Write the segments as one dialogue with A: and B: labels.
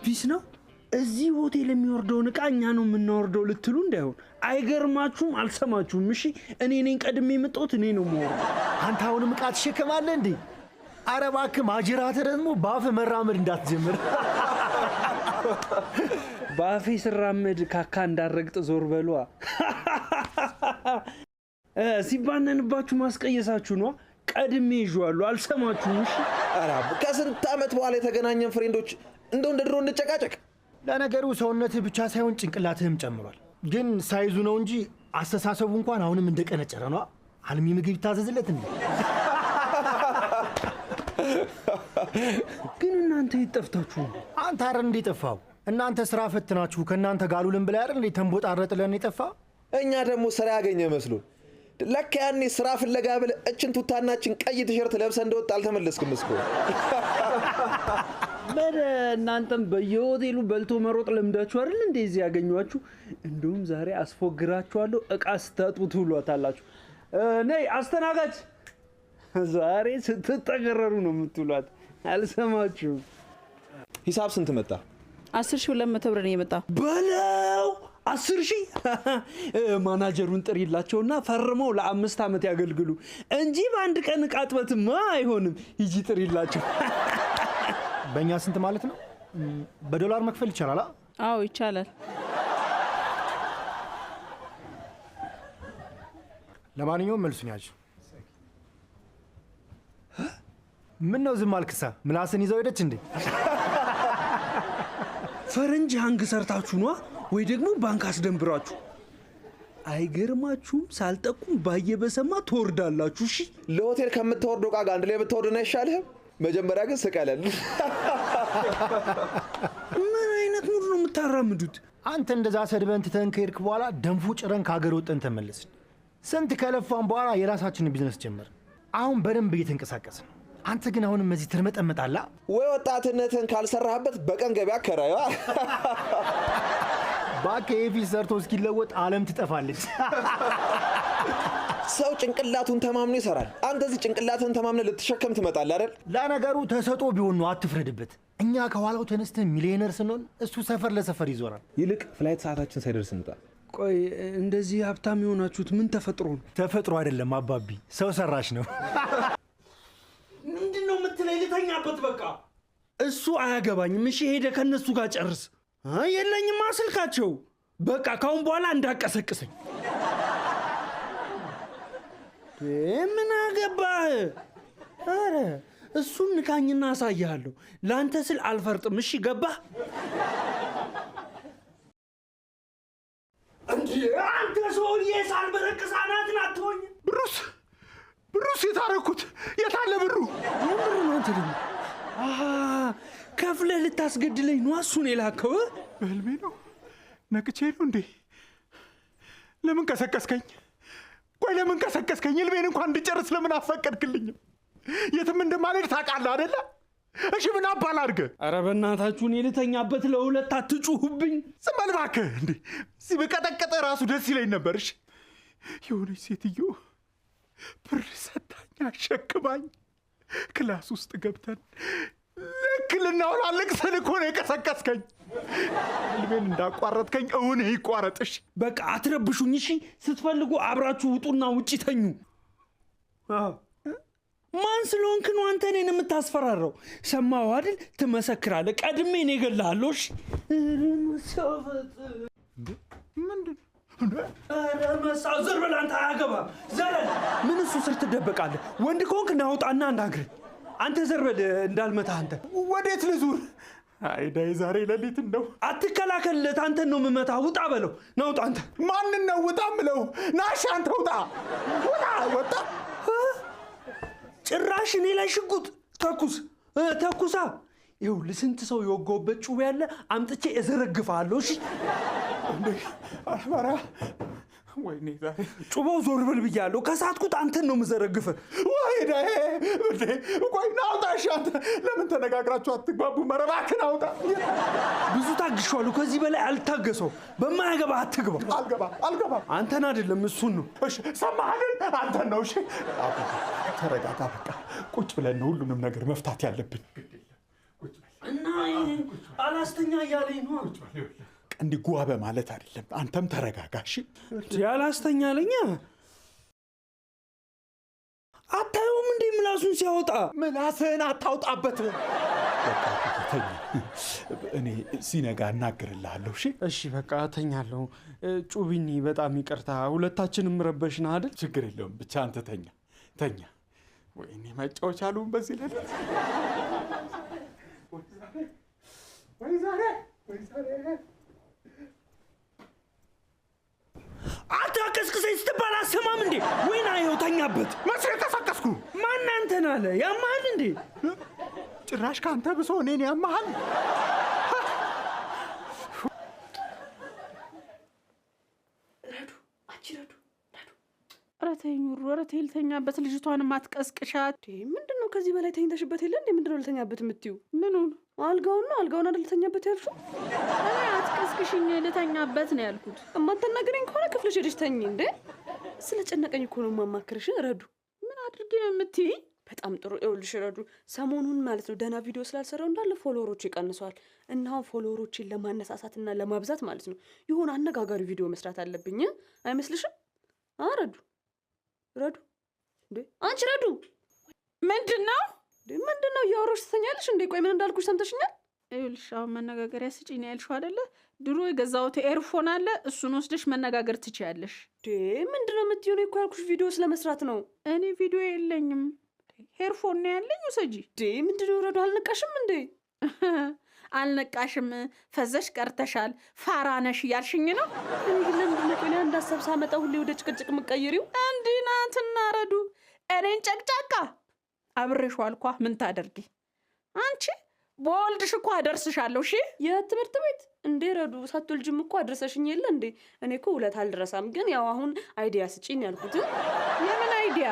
A: ፒስ ነው እዚህ ሆቴል የሚወርደውን ዕቃ እኛ ነው የምናወርደው ልትሉ እንዳይሆን አይገርማችሁም አልሰማችሁም እሺ እኔ ነኝ ቀድሜ የመጣሁት እኔ ነው የምወርደው
B: አንተ አሁንም ዕቃ ትሸከማለህ እንዴ ኧረ እባክህ ማጅራትህ ደግሞ በአፍህ መራመድ እንዳትጀምር
A: በአፌ ስራመድ ካካ እንዳረግጥ ዞር በሏ ሲባነንባችሁ ማስቀየሳችሁ ነው ቀድሜ ይዤዋለሁ አልሰማችሁም እሺ
C: ኧረ ከስንት ዓመት በኋላ የተገናኘን ፍሬንዶች እንደው እንደ ድሮ እንጨቃጨቅ
B: ለነገሩ ሰውነትህ ብቻ ሳይሆን ጭንቅላትህም ጨምሯል ግን ሳይዙ ነው እንጂ አስተሳሰቡ እንኳን አሁንም እንደቀነጨረ ነው አልሚ ምግብ ይታዘዝለት እንዴ
A: ግን እናንተ ይጠፍታችሁ
B: አንተ አረ እንዴ ጠፋው እናንተ ስራ ፈትናችሁ ከናንተ ጋሉልን ብላ አይደል እንዴ ተንቦጣረጥለን ይጠፋ
C: እኛ ደግሞ ስራ ያገኘ መስሎ ለካ ያኔ ስራ ፍለጋ ብለ እችን ቱታናችን ቀይ ቲሸርት ለብሰ እንደወጣ አልተመለስክም እስኮ
A: እናንተም በየሆቴሉ በልቶ መሮጥ ለምዳችሁ አይደል እንደዚህ ያገኙአችሁ እንደውም ዛሬ አስፎግራችኋለሁ ዕቃ ስታጡ ትውሏታላችሁ ነይ አስተናጋጅ ዛሬ ስትጠገረሩ ነው የምትውሏት አልሰማችሁም
C: ሂሳብ ስንት መጣ
D: 10200 ብር ነው የመጣው
A: በለው 10000 ማናጀሩን ጥሪላቸውና ፈርመው ለ5 ዓመት ያገልግሉ እንጂ በአንድ ቀን ቃጥበትማ አይሆንም ሂጂ ጥሪላቸው
B: በእኛ ስንት ማለት ነው በዶላር መክፈል ይቻላል
D: አዎ ይቻላል
B: ለማንኛውም መልሱን ያዥ ምን ነው ዝም አልክሳ ምላስን ይዘው ሄደች እንዴ
A: ፈረንጅ ሃንግ ሰርታችሁ ነው ወይ ደግሞ ባንክ አስደንብራችሁ አይገርማችሁም ሳልጠቁም ባየበሰማ ትወርዳላችሁ እሺ
C: ለሆቴል ከምትወርደው ዕቃ ጋር አንድ ላይ ብትወርድና ይሻልህ መጀመሪያ ግን ስቀለል
A: ምን አይነት ሙድ ነው የምታራምዱት
B: አንተ እንደዛ ሰድበን ትተን ከሄድክ በኋላ ደንፉ ጭረን ከሀገር ወጥተን ተመለስን ስንት ከለፋን በኋላ የራሳችንን ቢዝነስ ጀመር አሁን በደንብ እየተንቀሳቀስን አንተ ግን አሁንም እዚህ ትርመጠመጣላ
C: ወይ ወጣትነትን ካልሰራህበት በቀን ገበያ ከራዩ
B: ባከኤፊ ሰርቶ እስኪለወጥ ዓለም ትጠፋለች
C: ሰው ጭንቅላቱን ተማምኖ ይሰራል አንተ እዚህ ጭንቅላትን ተማምነ ልትሸከም ትመጣለህ አይደል
B: ለነገሩ ተሰጦ ቢሆን ነው አትፍረድበት እኛ ከኋላው ተነስተን ሚሊዮነር ስንሆን እሱ ሰፈር ለሰፈር ይዞራል
C: ይልቅ ፍላይት ሰዓታችን ሳይደርስ እንጣ
A: ቆይ እንደዚህ ሀብታም የሆናችሁት ምን ተፈጥሮ ነው
B: ተፈጥሮ አይደለም አባቢ ሰው ሰራሽ ነው
A: ምንድነው የምትለኝ ልተኛበት በቃ እሱ አያገባኝም እሺ ሄደ ከነሱ ጋር ጨርስ የለኝማ ስልካቸው በቃ ካሁን በኋላ እንዳቀሰቅሰኝ ምን አገባህ አረ እሱን ንካኝና አሳያለሁ ላንተ ስል አልፈርጥም እሺ ገባህ እንዴ አንተ ሰውዬ ሳልበረክስ አናትን አትሆኝ
B: ብሩስ የታረኩት የታለ ብሩ
A: የምር ነው አንተ ደግሞ ከፍለህ ልታስገድለኝ ነው እሱን የላከው
E: በህልሜ ነው ነቅቼ ነው እንዴ ለምን ቀሰቀስከኝ ቆይ ለምን ቀሰቀስከኝ ህልሜን እንኳን እንድጨርስ ለምን አፈቀድክልኝም የትም እንደማልሄድ ታውቃለህ አይደለ እሺ ምን አባል አድርገ
A: ኧረ በእናታችሁ እኔ ልተኛበት ለሁለት አትጩሁብኝ
E: ዝም በል እባክህ እንዴ እዚህ በቀጠቀጠ ራሱ ደስ ይለኝ ነበር እሺ የሆነች ሴትዮ ብር ሰታኝ አሸክማኝ ክላስ ውስጥ ገብተን ልክ ልናወላልቅ ስል እኮ ነው የቀሰቀስከኝ ልቤን እንዳቋረጥከኝ እውን ይቋረጥሽ
A: በቃ አትረብሹኝ እሺ ስትፈልጉ አብራችሁ ውጡና ውጪ ተኙ ማን ስለሆንክ ነው አንተ እኔን የምታስፈራራው ሰማው አይደል ትመሰክራለህ ቀድሜ እኔ እገልሃለሁ እሺ
E: ምንድን
A: ኧረ መሳው ዘር በል አንተ አያገባም ዘረን ምን እሱ ስር ትደበቃለህ ወንድ ከሆንክ ናውጣና አናግረኝ አንተ ዘር በል እንዳልመታህ አንተ
E: ወዴት ልዙር አይዳይ ዛሬ ሌሊት ነው
A: አትከላከልለት አንተን ነው የምመታህ ውጣ በለው ናውጣ አንተ
E: ማንን ነው ውጣ ምለው ናሽ አንተ ውጣ ወጣ
A: ጭራሽ እኔ ላይ ሽጉጥ ተኩሳ ይኸው ለስንት ሰው የወጋውበት ጩቤ ያለ አምጥቼ እዘረግፋለሁ እሺ
E: እንዴ አማራ ወይኔ ዛሬ
A: ጩቤው ዞር በል ብያለሁ ከሳትኩት አንተን ነው የምዘረግፍ
E: ወይኔ እንዴ ቆይ ናውጣሽ አንተ ለምን ተነጋግራችሁ አትግባቡ መረባክን አውጣ
A: ብዙ ታግሻለሁ ከዚህ በላይ አልታገሰው በማያገባ አትግባ
E: አልገባ
A: አንተን አይደለም እሱን ነው
E: እሺ ሰማህን አንተን ነው እሺ ተረጋጋ በቃ ቁጭ ብለን ሁሉንም ነገር መፍታት ያለብን
A: እና አላስተኛ እያለኝ ነው።
E: እንዲህ ጓበ ማለት አይደለም። አንተም ተረጋጋሽ።
A: አላስተኛ አለኛ። አታየውም እንዴ ምላሱን ሲያወጣ?
E: ምላስህን አታውጣበት። እኔ ሲነጋ እናግርልሃለሁ።
A: እሺ በቃ ተኛለሁ። ጩቢኒ በጣም ይቅርታ፣ ሁለታችንም ረበሽን አይደል?
E: ችግር የለውም ብቻ አንተ ተኛ። ወይኔ መጫወቻ አሉን በዚህ ለለት። ወይ ዛሬ
A: አታቀስቅሰኝ ስትባል አሰማም እንዴ? ወይና ይኸው ተኛበት።
E: መቼ ተሰቀስኩ?
A: ማን አንተን አለ? ያማሃል እንዴ?
E: ጭራሽ ካንተ ብሶ እኔን ያማሃል?
D: ኧረ ተይኝ ኑሩ፣ ኧረ ተይ ልተኛበት። ልጅቷንም አትቀስቅሻት።
F: ምንድን ነው ከዚህ በላይ ተኝተሽበት የለ እንዴ? ምንድን ነው ልተኛበት የምትይው?
D: ምኑን?
F: አልጋውን ነው። አልጋውን አይደል ልተኛበት ያልሽው?
D: እኔ አትቀስቅሽኝ፣ ልተኛበት ነው ያልኩት።
F: እማትናገረኝ ከሆነ ክፍልሽ ሄደሽ ተኝ እንዴ። ስለጨነቀኝ እኮ ነው የማማክርሽ። ረዱ
D: ምን አድርጌ ነው የምትይኝ?
F: በጣም ጥሩ። ይኸውልሽ ረዱ፣ ሰሞኑን ማለት ነው ደህና ቪዲዮ ስላልሰራው እንዳለ ፎሎወሮች ይቀንሰዋል እና አሁን ፎሎወሮችን ለማነሳሳትና ለማብዛት ማለት ነው የሆነ አነጋጋሪ ቪዲዮ መስራት አለብኝ። አይመስልሽም? ረዱ እንዴ! አንቺ ረዱ!
D: ምንድነው
F: እያወራሽ ትተኛለሽ እንዴ? ቆይ ምን እንዳልኩሽ ሰምተሽኛል?
D: ይኸውልሽ አሁን መነጋገሪያ ስጪኝ ያልሽው አይደለ? ድሮ የገዛሁት ኤርፎን አለ፣ እሱን ወስደሽ መነጋገር ትችያለሽ።
F: ምንድነው የምትይው? እኮ ያልኩሽ ቪዲዮ ስለመስራት ነው።
D: እኔ ቪዲዮ የለኝም፣ ኤርፎን ነው ያለኝ። ውሰጂ።
F: ምንድነው ረዱ? አልነቃሽም እንዴ?
D: አልነቃሽም፣ ፈዘሽ ቀርተሻል፣ ፋራ ነሽ እያልሽኝ ነው?
F: ለምንድነው ቆይ አንድ ሀሳብ ሳመጣ ሁሌ ወደ ጭቅጭቅ የምትቀይሪው?
D: እንዲህ ናትና ረዱ፣ እኔን ጨቅጫቃ አብሬሽ ዋልኳ። ምን ታደርጊ አንቺ? በወልድሽ እኮ አደርስሻለሁ። እሺ
F: የትምህርት ቤት እንዴ ረዱ? ሳትወልጂም እኮ አድርሰሽኝ የለ እንዴ? እኔ እኮ ውለት አልደረሳም፣ ግን ያው አሁን አይዲያ ስጪኝ ያልኩት።
D: የምን አይዲያ?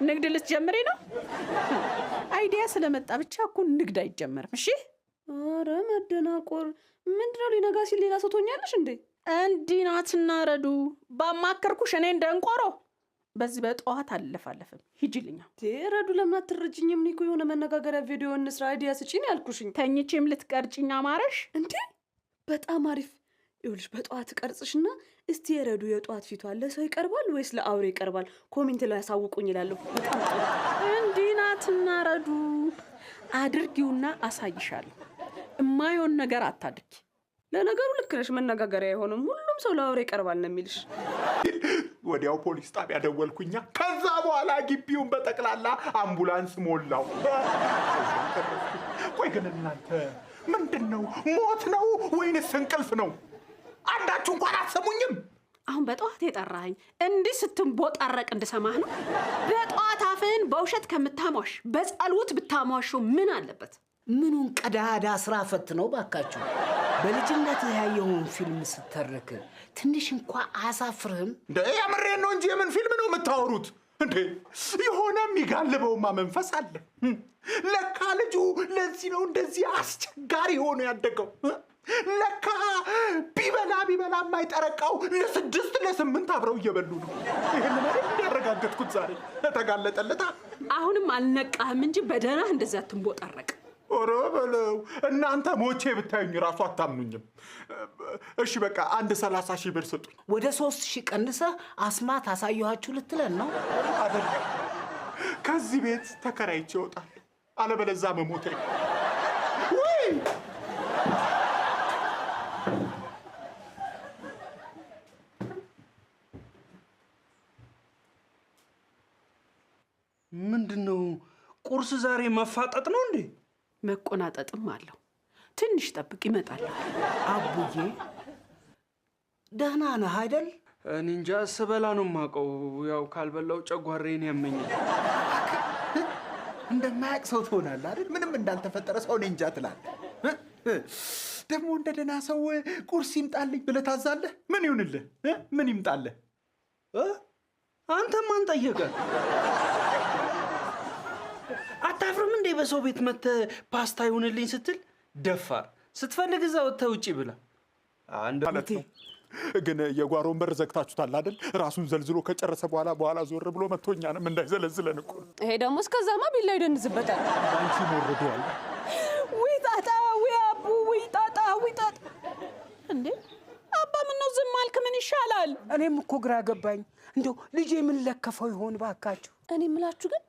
D: ንግድ ልትጀምሪ ነው? አይዲያ ስለመጣ ብቻ እኮ ንግድ አይጀመርም። እሺ
F: ኧረ መደናቆር ምንድነው? ሊነጋ ሲል ሌላ ሰው ትሆኛለሽ እንዴ?
D: እንዲህ ናትና ረዱ፣ ባማከርኩሽ እኔ እንደንቆሮ በዚህ በጠዋት አልለፋለፍም። ሂጂልኛ።
F: ረዱ ለምን አትረጅኝም? እኔ እኮ የሆነ መነጋገሪያ ቪዲዮ እንስራ አይዲያ ስጪኝ ያልኩሽኝ።
D: ተኝቼም ልትቀርጭኝ አማረሽ
F: እንዴ? በጣም አሪፍ። ይኸውልሽ በጠዋት ቀርጽሽና እስቲ የረዱ የጠዋት ፊቷ ለሰው ይቀርባል ወይስ ለአውሬ ይቀርባል? ኮሜንት ላይ ያሳውቁኝ ይላለሁ። በጣም ጥሩ።
D: እንዲህ ናትና ረዱ፣ አድርጊውና አሳይሻለሁ። እማይሆን ነገር አታድርጊ።
F: ለነገሩ ልክ ነሽ። መነጋገሪያ አይሆንም። ሁሉም ሰው ለአውሬ ይቀርባል ነው የሚልሽ።
E: ወዲያው ፖሊስ ጣቢያ ደወልኩኛ። ከዛ በኋላ ግቢውን በጠቅላላ አምቡላንስ ሞላው። ቆይ ግን እናንተ ምንድን ነው? ሞት ነው ወይንስ እንቅልፍ ነው? አንዳችሁ እንኳን አትሰሙኝም?
D: አሁን በጠዋት የጠራኸኝ እንዲህ ስትንቦጣረቅ እንድሰማህ ነው? በጠዋት አፍህን በውሸት ከምታሟሽ በጸሎት ብታሟሸው ምን አለበት?
G: ምኑን ቀዳዳ ስራ ፈት ነው ባካችሁ? በልጅነት ያየውን ፊልም ስተርክ ትንሽ እንኳ አያሳፍርህም?
E: እንደ የምሬን ነው እንጂ የምን ፊልም ነው የምታወሩት? እንዴ የሆነ የሚጋልበውማ መንፈስ አለ። ለካ ልጁ ለዚህ ነው እንደዚህ አስቸጋሪ ሆኖ ያደገው። ለካ ቢበላ የማይጠረቃው ለ6 ለ8 አብረው እየበሉ ነው። ይሄን ማለት ያረጋገጥኩት ዛሬ ተጋለጠለታ።
D: አሁንም አልነቃህም እንጂ በደህና እንደዚያ አትንቦጣረቅ።
E: ኦሮ በለው እናንተ ሞቼ ብታዩኝ ራሱ አታምኑኝም። እሺ በቃ አንድ 30,000 ብር ስጡኝ።
G: ወደ 3,000 ቀንሰህ አስማት አሳየኋችሁ ልትለን ነው
E: አይደል? ከዚህ ቤት ተከራይቼ እወጣለሁ፣ አለበለዚያ መሞቴ። ወይ
A: ምንድነው? ቁርስ ዛሬ መፋጠጥ ነው እንዴ?
D: መቆናጠጥም አለው። ትንሽ ጠብቅ ይመጣል።
G: አቡዬ ደህና ነህ አይደል?
A: እኔ እንጃ ስበላ ነው የማውቀው። ያው ካልበላው ጨጓራዬን ያመኛል።
E: እንደማያውቅ ሰው ትሆናለህ አይደል? ምንም እንዳልተፈጠረ ሰው እኔ እንጃ ትላለህ። ደግሞ እንደ ደህና ሰው ቁርስ ይምጣልኝ ብለህ ታዛለህ። ምን ይሁንልህ? ምን ይምጣልህ?
A: አንተ ማን ጠየቀ? አታፍርም እንዴ? በሰው ቤት መተህ ፓስታ ይሁንልኝ ስትል ደፋር። ስትፈልግ እዛ ወጥተህ ውጪ ብላ አንድ
E: ማለት ነው። ግን የጓሮን በር ዘግታችሁታል አይደል? ራሱን ዘልዝሎ ከጨረሰ በኋላ ዞር ብሎ መቶኛንም እንዳይዘለዝለን እኮ።
F: ይሄ ደግሞ እስከዛማ ቢላ ይደንዝበታል።
E: አንቺ ሞርደዋል።
D: ወይ ጣጣ፣ ወይ
G: እኔም እኮ ግራ ገባኝ። እንደው ልጄ ምን ለከፈው ይሆን ባካችሁ?
F: እኔ የምላችሁ ግን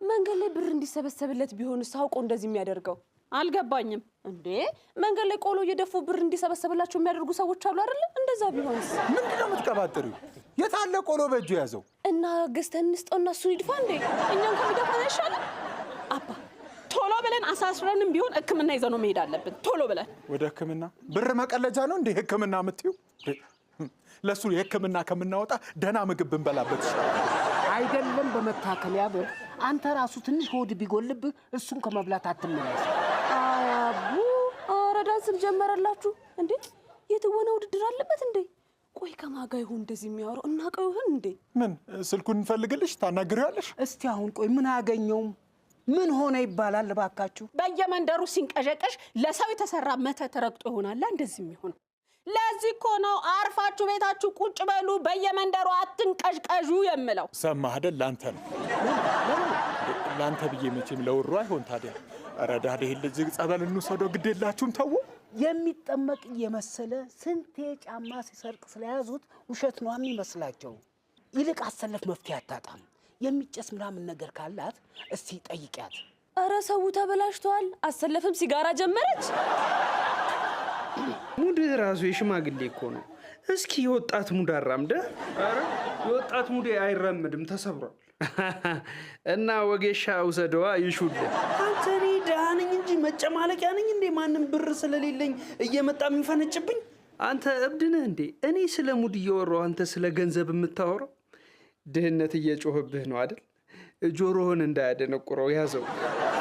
F: መንገድ ላይ ብር እንዲሰበሰብለት ቢሆንስ አውቆ እንደዚህ የሚያደርገው?
D: አልገባኝም።
F: እንዴ መንገድ ላይ ቆሎ እየደፉ ብር እንዲሰበሰብላቸው የሚያደርጉ ሰዎች አሉ አይደል? እንደዛ ቢሆንስ?
E: ምንድነው የምትቀባጥሪው? የታለ ቆሎ በእጁ ያዘው?
F: እና ገዝተን እንስጠውና እሱን ይድፋ እንዴ? እኛም ከሚደፋን አይሻልም?
D: አባ ቶሎ ብለን አሳስረንም ቢሆን ሕክምና ይዘው ነው መሄድ አለብን። ቶሎ ብለን
E: ወደ ሕክምና። ብር መቀለጃ ነው እንዴ ሕክምና የምትይው? ለሱ የሕክምና ከምናወጣ ደህና ምግብ ብንበላበት ይሻላል።
G: አይደለም በመታከሚያ ብር አንተ ራሱ ትንሽ ሆድ ቢጎልብህ እሱን ከመብላት አትመለስ።
F: አያቡ አረዳንስም ጀመረላችሁ እንዴ? የትወና ውድድር አለበት እንዴ? ቆይ ከማጋ ይሁን እንደዚህ የሚያወራው እናቀው ይሁን እንዴ?
E: ምን ስልኩን እንፈልግልሽ ታናግሪዋለሽ?
G: እስቲ አሁን ቆይ ምን አገኘውም ምን ሆነ ይባላል ባካችሁ?
D: በየመንደሩ ሲንቀዠቀዥ ለሰው የተሰራ መተት ረግጦ ይሆናል እንደዚህ የሚሆነው። ለዚህ እኮ ነው አርፋችሁ ቤታችሁ ቁጭ በሉ፣ በየመንደሩ አትንቀዥቀዡ የምለው።
E: ሰማህ አይደል? ላንተ ነው ላንተ ብዬ መቼም ለውሩ አይሆን ታዲያ። ረዳድ ይሄን ልጅ ጸበል እንውሰደው፣ ግድ የላችሁም ተው።
G: የሚጠመቅ የመሰለ ስንቴ ጫማ ሲሰርቅ ስለያዙት ውሸት ነው የሚመስላቸው። ይልቅ አሰለፍ መፍትሄ አታጣም። የሚጨስ ምናምን ነገር ካላት እስቲ ጠይቂያት።
F: አረ ሰው ተበላሽቷል። አሰለፍም ሲጋራ ጀመረች።
A: ሙድ ራሱ የሽማግሌ እኮ ነው። እስኪ የወጣት ሙድ አራምደ። አረ የወጣት ሙድ አይራመድም፣ ተሰብሯል። እና ወጌሻ ውሰደዋ ይሹል። አንተ እኔ ደሃ ነኝ እንጂ መጨማለቂያ ነኝ እንዴ? ማንም ብር ስለሌለኝ እየመጣ የሚፈነጭብኝ? አንተ እብድ ነህ እንዴ? እኔ ስለ ሙድ እየወራሁ አንተ ስለ ገንዘብ የምታወራው? ድህነት እየጮህብህ ነው አይደል? ጆሮህን እንዳያደነቁረው ያዘው።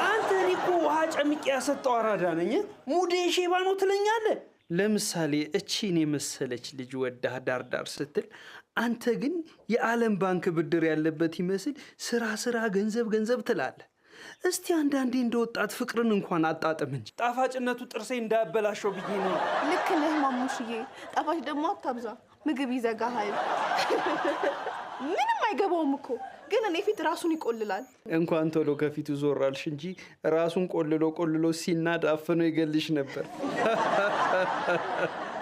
A: አንተ እኔ እኮ ውሃ ጨምቄ ያሰጠው አራዳ ነኝ። ሙዴ ሼባ ነው ትለኛለህ? ለምሳሌ እቺን የመሰለች ልጅ ወዳህ ዳርዳር ስትል፣ አንተ ግን የዓለም ባንክ ብድር ያለበት ይመስል ስራ ስራ ገንዘብ ገንዘብ ትላለህ። እስቲ አንዳንዴ እንደ ወጣት ፍቅርን እንኳን አጣጥም እንጂ። ጣፋጭነቱ ጥርሴ እንዳያበላሸው ብዬ ነው።
H: ልክ ነህ ማሙሽዬ። ጣፋጭ ደግሞ አታብዛ፣ ምግብ ይዘጋሃል። ምንም አይገባውም እኮ ግን እኔ ፊት ራሱን ይቆልላል።
A: እንኳን ቶሎ ከፊቱ ዞራልሽ እንጂ ራሱን ቆልሎ ሲናድ አፍኖ ይገልሽ ነበር።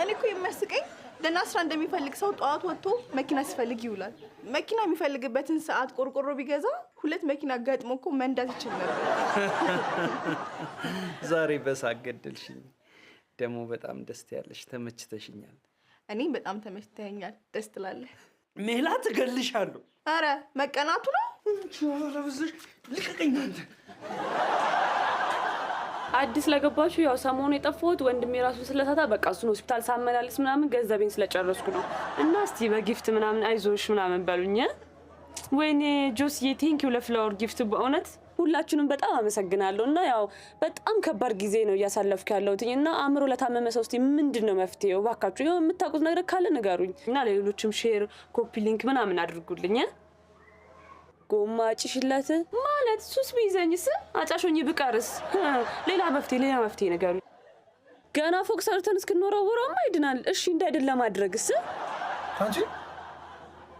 H: እኔ እኮ የሚያስቀኝ ደህና ስራ እንደሚፈልግ ሰው ጠዋት ወጥቶ መኪና ሲፈልግ ይውላል። መኪና የሚፈልግበትን ሰዓት ቆርቆሮ ቢገዛ 2 መኪና ገጥሞ እኮ መንዳት ይችል ነበር።
A: ዛሬ በሳቅ ገደልሽኝ። ደግሞ በጣም ደስ ያለሽ፣ ተመችተሽኛል።
H: እኔም በጣም ተመችተኛል። ደስ ትላለህ።
A: ሜላት እገልሻለሁ።
H: አረ መቀናቱ ነው።
A: ልቀቀኝ አንተ።
F: አዲስ ለገባችሁ ያው ሰሞኑ የጠፋሁት ወንድሜ ራሱ ስለታታ በቃ እሱን ሆስፒታል ሳመላልስ ምናምን ገንዘቤን ስለጨረስኩ ነው። እና እስቲ በጊፍት ምናምን አይዞሽ ምናምን በሉኝ። ወይኔ ጆስዬ ቴንኪው ለፍላወር ጊፍት በእውነት ሁላችሁንም በጣም አመሰግናለሁ። እና ያው በጣም ከባድ ጊዜ ነው እያሳለፍኩ ያለሁት እና አእምሮ ለታመመ ሰው እስቲ ምንድነው መፍትሄው? ባካችሁ ያው የምታውቁት ነገር ካለ ንገሩኝ እና ለሌሎችም ሼር ኮፒ ሊንክ ምናምን አድርጉልኝ። ጎማ ጭሽለት ማለት ሱስ ቢይዘኝስ አጫሾኝ ብቀርስ? ሌላ መፍትሄ ንገሩኝ። ገና ፎቅ ሰርተን እስክንወረውረውማ ይድናል። እሺ እንዳይደለ ማድረግስ?
E: አንቺ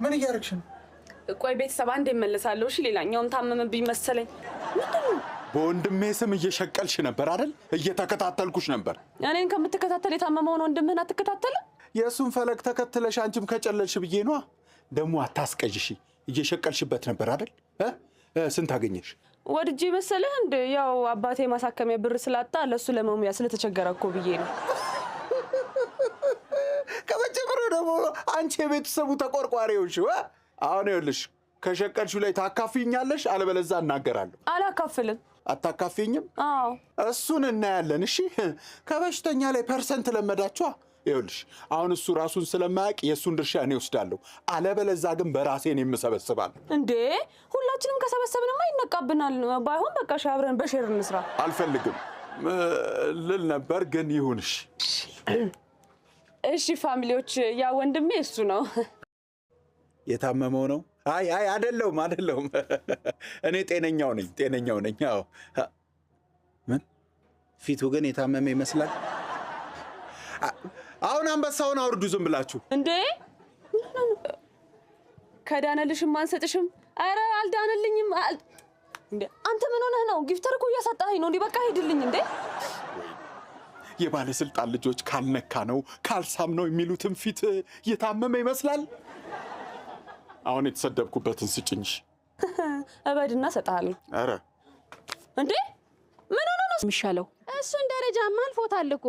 E: ምን እያደረግሽ ነው?
F: ቆይ ቤተሰብ አንዴ እመለሳለሁ። እሺ ሌላኛውም ታመመብኝ መሰለኝ። ምንድነው?
E: በወንድሜ ስም እየሸቀልሽ ነበር አይደል? እየተከታተልኩሽ ነበር።
F: እኔን ከምትከታተል የታመመውን ወንድምህን አትከታተልም?
E: የእሱን ፈለግ ተከትለሽ አንቺም ከጨለልሽ ብዬ ነዋ። ደግሞ አታስቀይሽ። እየሸቀልሽበት ነበር አይደል? ስንት አገኘሽ?
F: ወድጄ መሰለህ እንደ ያው አባቴ ማሳከሚያ ብር ስላጣ ለሱ ለመሙያ ስለተቸገረ እኮ ብዬ ነው።
E: ከመጀመሪያው ደግሞ አንቺ የቤተሰቡ ተቆርቋሪዎች። አሁን ይኸውልሽ ከሸቀልሽው ላይ ታካፊኛለሽ፣ አለበለዚያ እናገራለሁ።
F: አላካፍልም።
E: አታካፊኝም?
F: አዎ
E: እሱን እናያለን። እሺ ከበሽተኛ ላይ ፐርሰንት ለመዳችኋ። ይኸውልሽ አሁን እሱ ራሱን ስለማያውቅ የእሱን ድርሻ እኔ ወስዳለሁ፣ አለበለዚያ ግን በራሴን የምሰበስባለሁ።
F: እንዴ ሁላችንም ከሰበሰብንማ ይነቃብናል። ባይሆን በቃ አብረን በሼር እንስራ።
E: አልፈልግም ልል ነበር ግን ይሁንሽ።
F: እሺ ፋሚሊዎች፣ ያ ወንድሜ እሱ ነው።
E: የታመመው ነው? አይ አይደለሁም። እኔ ጤነኛው ነኝ። አዎ ምን ፊቱ ግን የታመመ ይመስላል። አሁን አንበሳውን አውርዱ ዝም ብላችሁ።
F: እንዴ ከዳነልሽም አንሰጥሽም። አረ አልዳነልኝም። እንዴ አንተ ምን ሆነህ ነው? ጊፍተር እኮ እያሳጣኸኝ ነው። እንዴ በቃ ሄድልኝ። እንዴ
E: የባለስልጣን ልጆች ካልነካ ነው ካልሳም ነው የሚሉትን ፊት የታመመ ይመስላል። አሁን የተሰደብኩበትን ስጭኝ።
F: እበድና ሰጣለሁ።
E: አረ
F: እንዴ ምን ሆነ ነው
D: የሚሻለው?
I: እሱን ደረጃማ አልፎታል እኮ።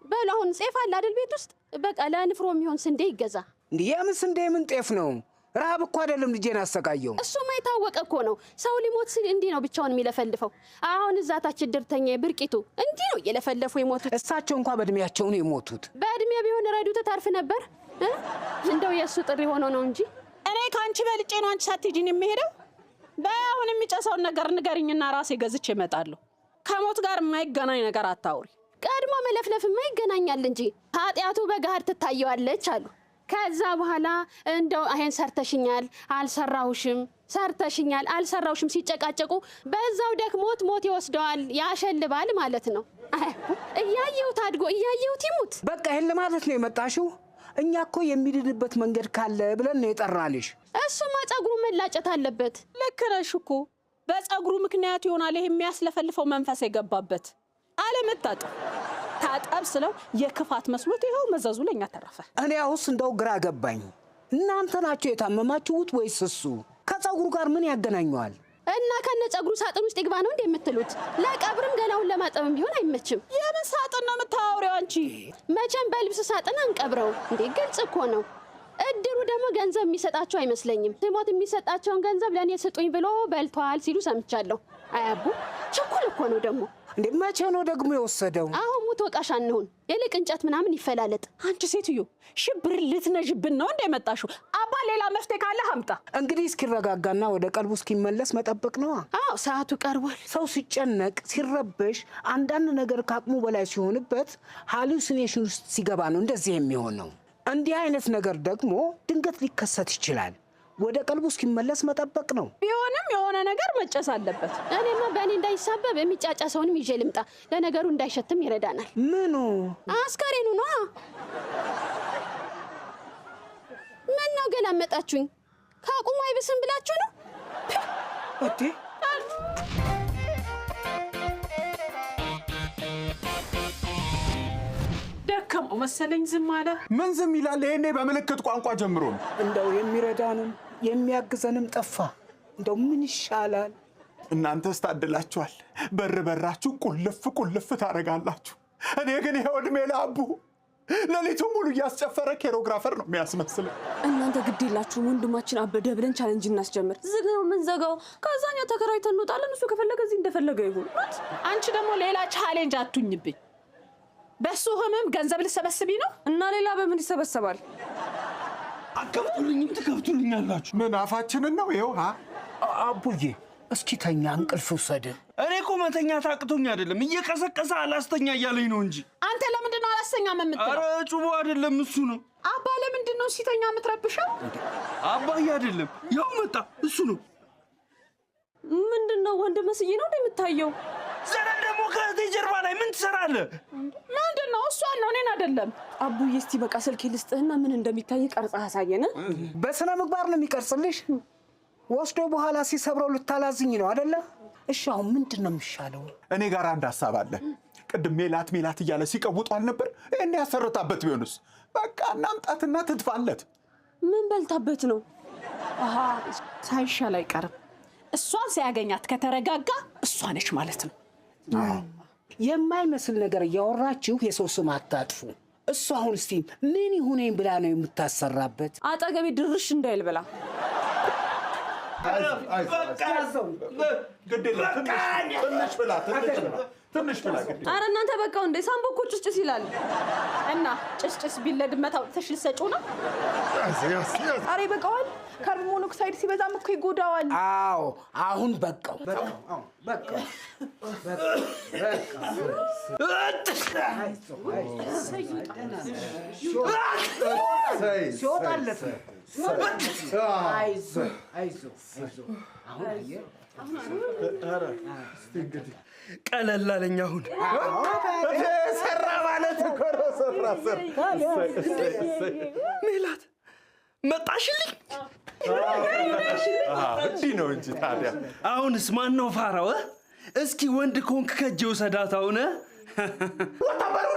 I: በል አሁን ጤፍ አለ አይደል ቤት ውስጥ? በቃ ለንፍሮ የሚሆን ስንዴ ይገዛ።
G: እንዴ የምን ስንዴ ምን ጤፍ ነው? ረሃብ እኮ አይደለም ልጄን አሰቃየው።
I: እሱማ የታወቀ እኮ ነው። ሰው ሊሞት ሲል እንዲህ ነው ብቻውን የሚለፈልፈው። አሁን እዛ ታች ድርተኛ ብርቂቱ እንዲህ ነው እየለፈለፉ የሞቱት።
G: እሳቸው እንኳን በእድሜያቸው ነው የሞቱት።
I: በእድሜ ቢሆን ረዱት ታርፍ ነበር። እንደው የእሱ ጥሪ ሆኖ ነው እንጂ
D: እኔ ከአንቺ በልጬ ነው አንቺ ሳትሄጂን የሚሄደው። በአሁን የሚጨሰውን ነገር ንገሪኝና ራሴ ገዝቼ እመጣለሁ። ከሞት ጋር የማይገናኝ ነገር አታውሪ።
I: ቀድሞ መለፍለፍማ ይገናኛል እንጂ ኃጢአቱ በጋር ትታየዋለች አሉ። ከዛ በኋላ እንደው ይሄን ሰርተሽኛል አልሰራሁሽም፣ ሰርተሽኛል አልሰራሁሽም ሲጨቃጨቁ በዛው ደክሞት ሞት ይወስደዋል፣ ያሸልባል ማለት ነው። እያየሁት አድጎ እያየሁት ይሙት።
G: በቃ ይሄን ለማለት ነው የመጣሽው? እኛ እኮ የሚድንበት መንገድ ካለ ብለን ነው የጠራንሽ።
I: እሱማ ጸጉሩ መላጨት አለበት።
D: ልክ ነሽ እኮ በጸጉሩ ምክንያት ይሆናል ይሄ የሚያስለፈልፈው መንፈስ የገባበት። አለመታጠብ ታጠብ ስለው የክፋት መስሎት ይኸው መዘዙ ለኛ ተረፈ።
G: እኔ አሁንስ እንደው ግራ ገባኝ። እናንተ ናችሁ የታመማችሁት ወይስ እሱ? ከጸጉሩ ጋር ምን ያገናኘዋል?
I: እና ከነ ጸጉሩ ሳጥን ውስጥ ይግባ ነው እንደምትሉት? ለቀብርም ገላውን ለማጠብም ቢሆን አይመችም።
D: የምን ሳጥን ነው የምታወሪው አንቺ?
I: መቼም በልብስ ሳጥን አንቀብረው እንዴ? ግልጽ እኮ ነው። እድሩ ደግሞ ገንዘብ የሚሰጣቸው አይመስለኝም። ሲሞት የሚሰጣቸውን ገንዘብ ለእኔ ስጡኝ ብሎ በልቷል ሲሉ ሰምቻለሁ። አያቡ ችኩል እኮ ነው ደግሞ።
G: እንዴ መቼ ነው ደግሞ የወሰደው?
I: አሁን ሙት ወቃሽ አንሁን። ይልቅ እንጨት ምናምን ይፈላለጥ።
D: አንቺ ሴትዮ ሽብር ልትነዥብን ነው እንደ መጣሽው? አባ ሌላ መፍትሄ ካለ አምጣ።
G: እንግዲህ እስኪረጋጋና ወደ ቀልቡ እስኪመለስ መጠበቅ ነው።
I: አዎ ሰዓቱ ቀርቧል።
G: ሰው ሲጨነቅ ሲረበሽ፣ አንዳንድ ነገር ከአቅሙ በላይ ሲሆንበት ሃሉሲኔሽን ውስጥ ሲገባ ነው እንደዚህ የሚሆነው። እንዲህ አይነት ነገር ደግሞ ድንገት ሊከሰት ይችላል። ወደ ቀልቡ እስኪመለስ መጠበቅ ነው።
D: ቢሆንም የሆነ ነገር መጨስ አለበት።
I: እኔማ በእኔ እንዳይሳበብ የሚጫጫ ሰውንም ይዤ ልምጣ። ለነገሩ እንዳይሸትም ይረዳናል።
G: ምኑ?
I: አስከሬኑ ነው። ምን ነው ገላመጣችሁኝ? ከአቁሙ አይብስም ብላችሁ ነው
G: እንዴ?
D: ደከመው መሰለኝ ዝም አለ።
E: ምን ዝም ይላል? ይሄኔ በምልክት ቋንቋ ጀምሮ ነው።
G: እንደው የሚረዳንም የሚያግዘንም ጠፋ። እንደው ምን ይሻላል?
E: እናንተስ ታድላችኋል። በር በራችሁ ቁልፍ ቁልፍ ታደርጋላችሁ። እኔ ግን ይሄው ዕድሜ ለአቡ ሌሊቱ ሙሉ እያስጨፈረ ኬሮግራፈር ነው የሚያስመስለው።
F: እናንተ ግድ የላችሁም። ወንድማችን አበደ ብለን ቻሌንጅ እናስጀምር። ዝግ ነው የምንዘጋው። ከዛኛ ተከራይተን እንወጣለን። እሱ ከፈለገ እዚህ እንደፈለገ ይሁን።
D: አንቺ ደግሞ ሌላ ቻሌንጅ አቱኝብኝ። በሱ ህመም ገንዘብ ልሰበስቢ ነው?
F: እና ሌላ በምን ይሰበሰባል?
A: አከፍቱልኝም ትከፍቱልኛላችሁ።
E: ምን አፋችንን ነው ይኸው።
G: አቡዬ እስኪ ተኛ፣ እንቅልፍ ውሰድ።
A: እኔ እኮ መተኛ ታቅቶኝ አይደለም፣ እየቀሰቀሰ አላስተኛ እያለኝ ነው እንጂ።
D: አንተ ለምንድን ነው አላስተኛም የምትለው?
A: ኧረ ጩቦ አይደለም እሱ ነው።
D: አባ ለምንድን ነው ሲተኛ የምትረብሸው?
A: አባዬ አይደለም፣ ያው መጣ እሱ ነው።
F: ምንድነው? ወንድ መስዬ ነው እንደምታየው?
A: ዘረን ደግሞ ከእህቴ ጀርባ ላይ ምን ትሰራለህ?
D: ምንድነው? እሱ አለው እኔን አይደለም።
F: አቡዬ እስቲ በቃ ስልክ ልስጥህና ምን እንደሚታይ ቀርጻ ያሳየን።
G: በስነ ምግባር ነው የሚቀርጽልሽ። ወስዶ በኋላ ሲሰብረው ልታላዝኝ ነው አይደለ? እሺ አሁን ምንድን ነው የሚሻለው?
E: እኔ ጋር አንድ ሀሳብ አለ። ቅድም ሜላት እያለ ሲቀውጡ አልነበር? ይሄን ያሰርታበት ቢሆንስ? በቃ እናምጣትና ትድፋለት።
F: ምን በልታበት ነው?
D: አሃ ሳይሻል አይቀርም። እሷን ሲያገኛት ከተረጋጋ እሷ ነች ማለት ነው።
G: የማይመስል ነገር እያወራችሁ የሰው ስም አታጥፉ። እሱ አሁን እስቲ ምን ይሁነኝ ብላ ነው የምታሰራበት?
F: አጠገቤ ድርሽ እንዳይል ብላ። ኧረ እናንተ በቃው እንዴ! ሳምቦ እኮ ጭስጭስ ይላል።
D: እና ጭስጭስ ቢል ለድመት አውጥተሽ ልትሰጪው ነው?
H: ኧረ ይበቃዋል። ካርቦን ሞኖክሳይድ ሲበዛም እኮ ይጎዳዋል።
G: አዎ አሁን በቃው። ሲወጣለት
A: ቀለል አለኝ አሁን።
E: ሰራ ማለት እኮ ነው።
A: ሜላት መጣሽልኝ።
E: እንዲህ ነው እንጂ ታዲያ።
A: አሁንስ ማን ነው ፋራው? እስኪ ወንድ ኮንክ ከእጄ ውሰዳት። አሁን
E: ወታበሩ